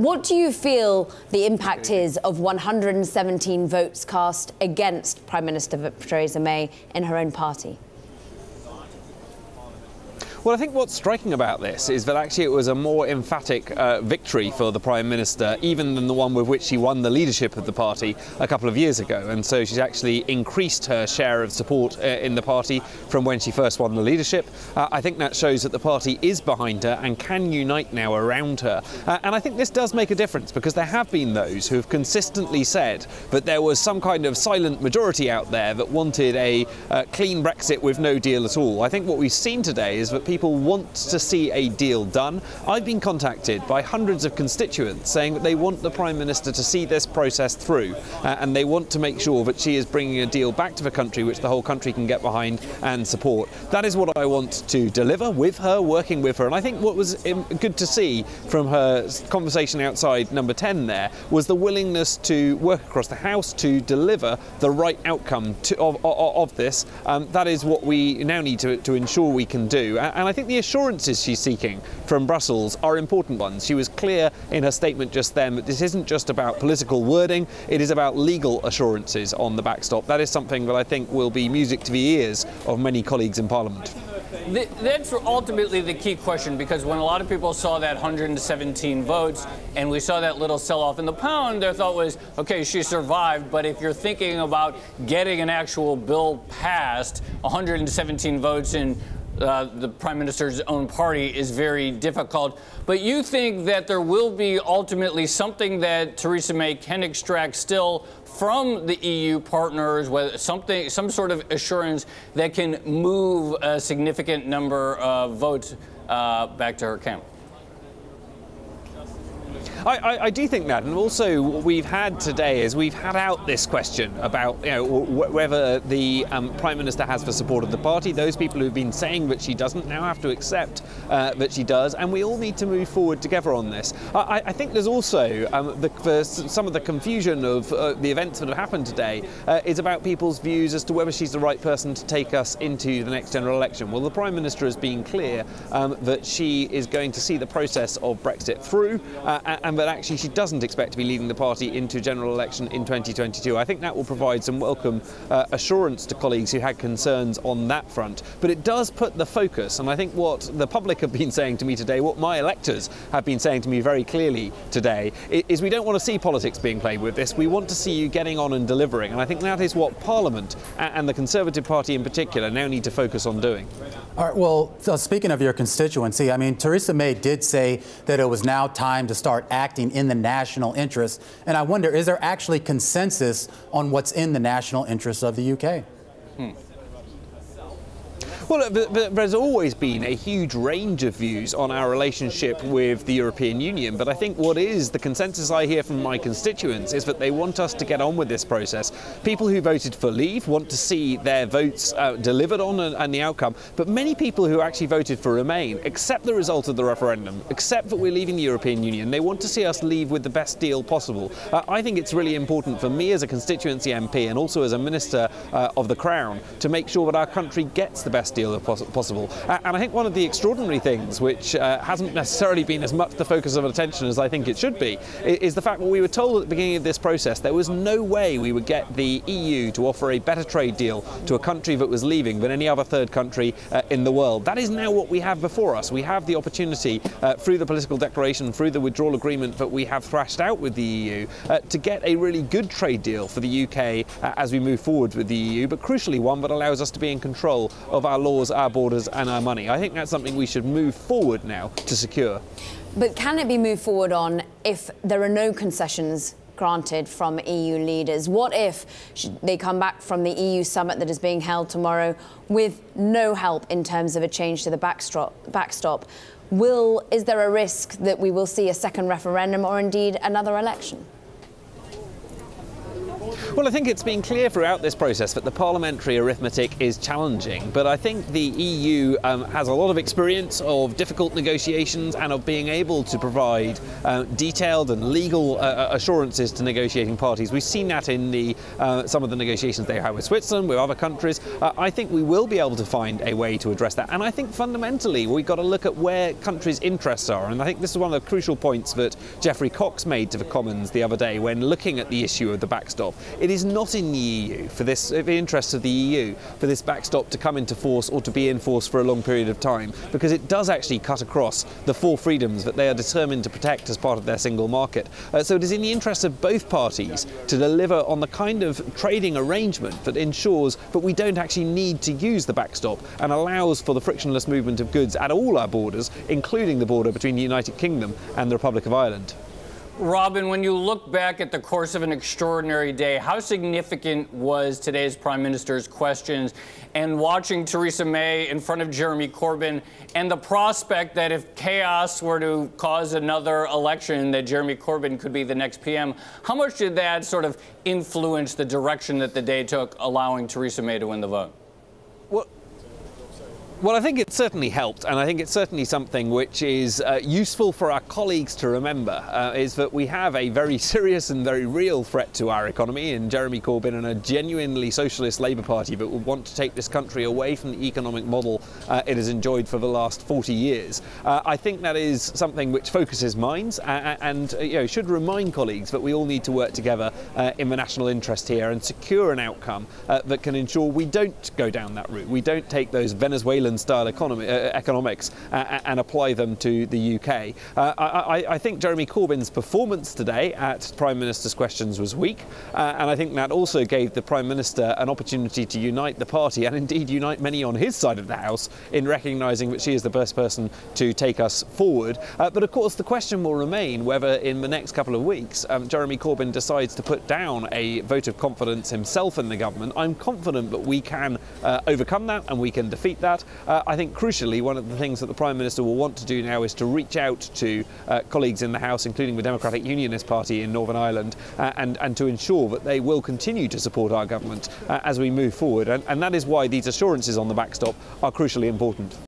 What do you feel the impact is of 117 votes cast against Prime Minister Theresa May in her own party? Well, I think what's striking about this is that actually it was a more emphatic victory for the Prime Minister, even than the one with which she won the leadership of the party a couple of years ago. And so she's actually increased her share of support in the party from when she first won the leadership. I think that shows that the party is behind her and can unite now around her. And I think this does make a difference, because there have been those who have consistently said that there was some kind of silent majority out there that wanted a clean Brexit with no deal at all. I think what we've seen today is that people want to see a deal done. I've been contacted by hundreds of constituents saying that they want the Prime Minister to see this process through, and they want to make sure that she is bringing a deal back to the country which the whole country can get behind and support. That is what I want to deliver with her, working with her. And I think what was good to see from her conversation outside number 10 there was the willingness to work across the House to deliver the right outcome of this. That is what we now need to ensure we can do. And I think the assurances she's seeking from Brussels are important ones. She was clear in her statement just then that this isn't just about political wording, it is about legal assurances on the backstop. That is something that I think will be music to the ears of many colleagues in Parliament. That's ultimately the key question, because when a lot of people saw that 117 votes and we saw that little sell-off in the pound, their thought was, okay, she survived. But if you're thinking about getting an actual bill passed, 117 votes in the Prime Minister's own party is very difficult. But you think that there will be ultimately something that Theresa May can extract still from the EU partners, whether some sort of assurance that can move a significant number of votes back to her camp? I do think that, and also what we've had today is we've had out this question about whether the Prime Minister has the support of the party. Those people who've been saying that she doesn't now have to accept that she does, and we all need to move forward together on this. I think there's also some of the confusion of the events that have happened today is about people's views as to whether she's the right person to take us into the next general election. Well, the Prime Minister has been clear that she is going to see the process of Brexit through, and that actually she doesn't expect to be leading the party into general election in 2022. I think that will provide some welcome assurance to colleagues who had concerns on that front. But it does put the focus, and I think what the public have been saying to me today, what my electors have been saying to me very clearly today, is we don't want to see politics being played with this. We want to see you getting on and delivering. And I think that is what Parliament and the Conservative Party in particular now need to focus on doing. All right, well, so speaking of your constituency, I mean, Theresa May did say that it was now time to start acting in the national interest. And I wonder, is there actually consensus on what's in the national interest of the UK? Well, there's always been a huge range of views on our relationship with the European Union, but I think what is the consensus I hear from my constituents is that they want us to get on with this process. People who voted for leave want to see their votes delivered on and the outcome, but many people who actually voted for remain accept the result of the referendum, accept that we're leaving the European Union. They want to see us leave with the best deal possible. I think it's really important for me as a constituency MP and also as a Minister of the Crown to make sure that our country gets the best deal possible. And I think one of the extraordinary things, which hasn't necessarily been as much the focus of attention as I think it should be, is the fact that we were told at the beginning of this process there was no way we would get the EU to offer a better trade deal to a country that was leaving than any other third country in the world. That is now what we have before us. We have the opportunity through the political declaration, through the withdrawal agreement that we have thrashed out with the EU, to get a really good trade deal for the UK as we move forward with the EU, but crucially one that allows us to be in control of our laws, our borders and our money. I think that's something we should move forward now to secure. But can it be moved forward on if there are no concessions granted from EU leaders? What if they come back from the EU summit that is being held tomorrow with no help in terms of a change to the backstop? Is there a risk that we will see a second referendum or indeed another election? Well, I think it's been clear throughout this process that the parliamentary arithmetic is challenging, but I think the EU has a lot of experience of difficult negotiations and of being able to provide detailed and legal assurances to negotiating parties. We've seen that in some of the negotiations they have with Switzerland, with other countries. I think we will be able to find a way to address that. And I think fundamentally we've got to look at where countries' interests are. And I think this is one of the crucial points that Geoffrey Cox made to the Commons the other day when looking at the issue of the backstop. It is not in the EU, for the interests of the EU, for this backstop to come into force or to be in force for a long period of time, because it does actually cut across the four freedoms that they are determined to protect as part of their single market. So it is in the interest of both parties to deliver on the kind of trading arrangement that ensures that we don't actually need to use the backstop and allows for the frictionless movement of goods at all our borders, including the border between the United Kingdom and the Republic of Ireland. Robin, when you look back at the course of an extraordinary day, how significant was today's Prime Minister's questions and watching Theresa May in front of Jeremy Corbyn and the prospect that if chaos were to cause another election, that Jeremy Corbyn could be the next PM? How much did that sort of influence the direction that the day took, allowing Theresa May to win the vote? Well, I think it certainly helped, and I think it's certainly something which is useful for our colleagues to remember, is that we have a very serious and very real threat to our economy in Jeremy Corbyn and a genuinely socialist Labour Party that would want to take this country away from the economic model it has enjoyed for the last 40 years. I think that is something which focuses minds and should remind colleagues that we all need to work together in the national interest here and secure an outcome that can ensure we don't go down that route. We don't take those Venezuelan style economics and apply them to the UK. I think Jeremy Corbyn's performance today at Prime Minister's questions was weak, and I think that also gave the Prime Minister an opportunity to unite the party and indeed unite many on his side of the House in recognising that she is the best person to take us forward. But of course the question will remain whether in the next couple of weeks Jeremy Corbyn decides to put down a vote of confidence himself in the government. I'm confident that we can overcome that and we can defeat that. I think crucially one of the things that the Prime Minister will want to do now is to reach out to colleagues in the House, including the Democratic Unionist Party in Northern Ireland, and to ensure that they will continue to support our government as we move forward. And that is why these assurances on the backstop are crucially important.